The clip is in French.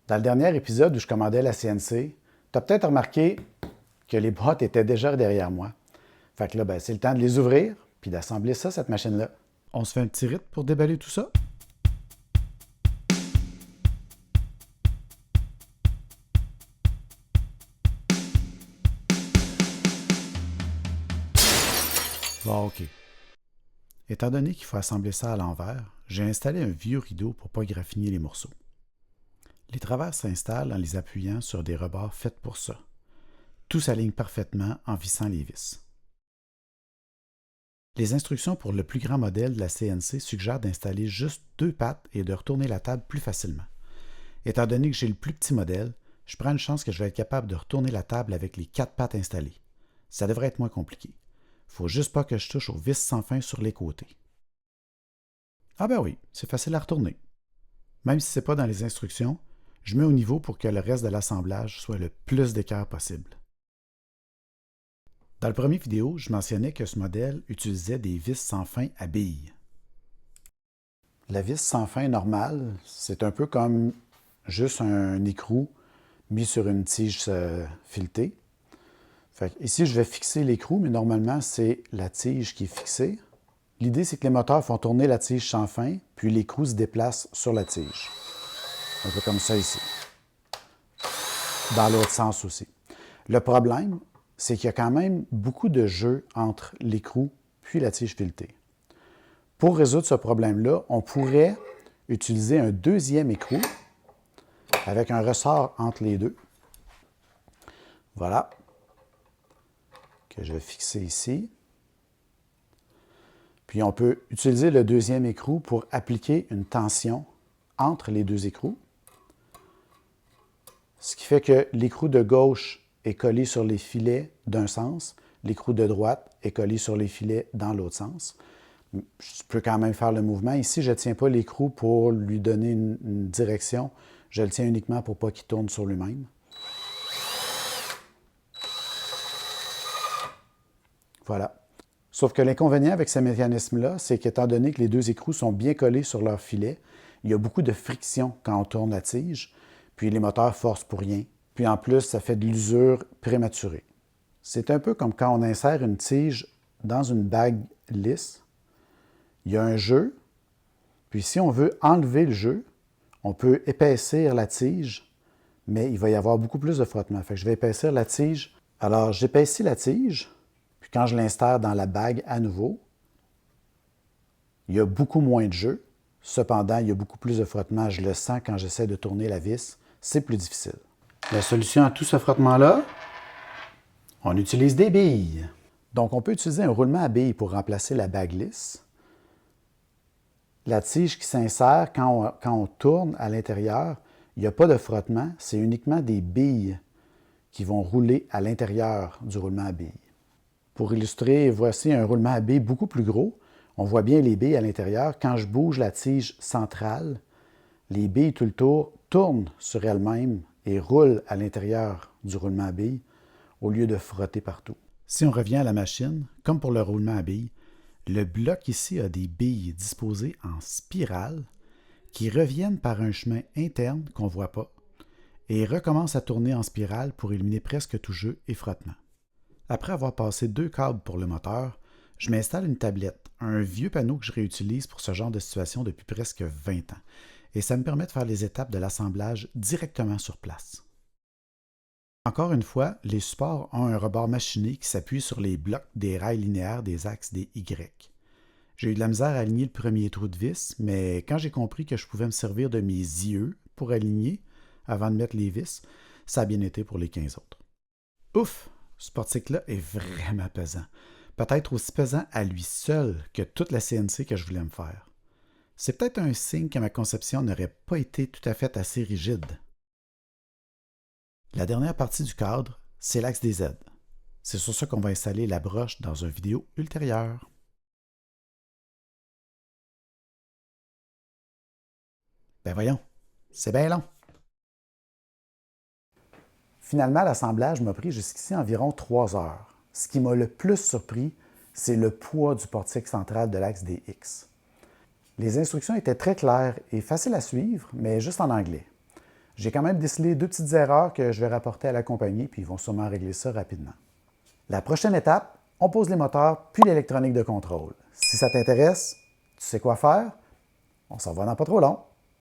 Dans le dernier épisode où je commandais la CNC, tu as peut-être remarqué que les boîtes étaient déjà derrière moi. Fait que là, ben, c'est le temps de les ouvrir puis d'assembler ça, cette machine-là. On se fait un petit rythme pour déballer tout ça? Bon, OK. Étant donné qu'il faut assembler ça à l'envers, j'ai installé un vieux rideau pour ne pas graffiner les morceaux. Les travers s'installent en les appuyant sur des rebords faits pour ça. Tout s'aligne parfaitement en vissant les vis. Les instructions pour le plus grand modèle de la CNC suggèrent d'installer juste 2 pattes et de retourner la table plus facilement. Étant donné que j'ai le plus petit modèle, je prends une chance que je vais être capable de retourner la table avec les 4 pattes installées. Ça devrait être moins compliqué. Faut juste pas que je touche aux vis sans fin sur les côtés. Ah ben oui, c'est facile à retourner. Même si ce n'est pas dans les instructions, je mets au niveau pour que le reste de l'assemblage soit le plus d'écart possible. Dans le premier vidéo, je mentionnais que ce modèle utilisait des vis sans fin à billes. La vis sans fin normale, c'est un peu comme juste un écrou mis sur une tige filetée. Ici, je vais fixer l'écrou, mais normalement, c'est la tige qui est fixée. L'idée, c'est que les moteurs font tourner la tige sans fin, puis l'écrou se déplace sur la tige. Un peu comme ça ici. Dans l'autre sens aussi. Le problème, c'est qu'il y a quand même beaucoup de jeu entre l'écrou puis la tige filetée. Pour résoudre ce problème-là, on pourrait utiliser un deuxième écrou avec un ressort entre les deux. Voilà. Que je vais fixer ici. Puis on peut utiliser le deuxième écrou pour appliquer une tension entre les deux écrous. Ce qui fait que l'écrou de gauche est collé sur les filets d'un sens, l'écrou de droite est collé sur les filets dans l'autre sens. Je peux quand même faire le mouvement. Ici, je ne tiens pas l'écrou pour lui donner une direction. Je le tiens uniquement pour ne pas qu'il tourne sur lui-même. Voilà. Sauf que l'inconvénient avec ce mécanisme-là, c'est qu'étant donné que les deux écrous sont bien collés sur leur filet, il y a beaucoup de friction quand on tourne la tige, puis les moteurs forcent pour rien. Puis en plus, ça fait de l'usure prématurée. C'est un peu comme quand on insère une tige dans une bague lisse. Il y a un jeu, puis si on veut enlever le jeu, on peut épaissir la tige, mais il va y avoir beaucoup plus de frottement. Fait que je vais épaissir la tige. Alors, j'épaissis la tige, puis quand je l'insère dans la bague à nouveau, il y a beaucoup moins de jeu. Cependant, il y a beaucoup plus de frottement. Je le sens quand j'essaie de tourner la vis. C'est plus difficile. La solution à tout ce frottement-là, on utilise des billes. Donc, on peut utiliser un roulement à billes pour remplacer la bague lisse. La tige qui s'insère, quand on tourne à l'intérieur, il n'y a pas de frottement. C'est uniquement des billes qui vont rouler à l'intérieur du roulement à billes. Pour illustrer, voici un roulement à billes beaucoup plus gros. On voit bien les billes à l'intérieur. Quand je bouge la tige centrale, les billes tout le tour tournent sur elles-mêmes et roulent à l'intérieur du roulement à billes au lieu de frotter partout. Si on revient à la machine, comme pour le roulement à billes, le bloc ici a des billes disposées en spirale qui reviennent par un chemin interne qu'on ne voit pas et recommencent à tourner en spirale pour éliminer presque tout jeu et frottement. Après avoir passé 2 câbles pour le moteur, je m'installe une tablette, un vieux panneau que je réutilise pour ce genre de situation depuis presque 20 ans, et ça me permet de faire les étapes de l'assemblage directement sur place. Encore une fois, les supports ont un rebord machiné qui s'appuie sur les blocs des rails linéaires des axes des Y. J'ai eu de la misère à aligner le premier trou de vis, mais quand j'ai compris que je pouvais me servir de mes yeux pour aligner avant de mettre les vis, ça a bien été pour les 15 autres. Ouf! Ce portique-là est vraiment pesant. Peut-être aussi pesant à lui seul que toute la CNC que je voulais me faire. C'est peut-être un signe que ma conception n'aurait pas été tout à fait assez rigide. La dernière partie du cadre, c'est l'axe des Z. C'est sur ça qu'on va installer la broche dans une vidéo ultérieure. Ben voyons, c'est bien long. Finalement, l'assemblage m'a pris jusqu'ici environ 3 heures. Ce qui m'a le plus surpris, c'est le poids du portique central de l'axe des X. Les instructions étaient très claires et faciles à suivre, mais juste en anglais. J'ai quand même décelé 2 petites erreurs que je vais rapporter à la compagnie, puis ils vont sûrement régler ça rapidement. La prochaine étape, on pose les moteurs puis l'électronique de contrôle. Si ça t'intéresse, tu sais quoi faire, on s'en va dans pas trop long.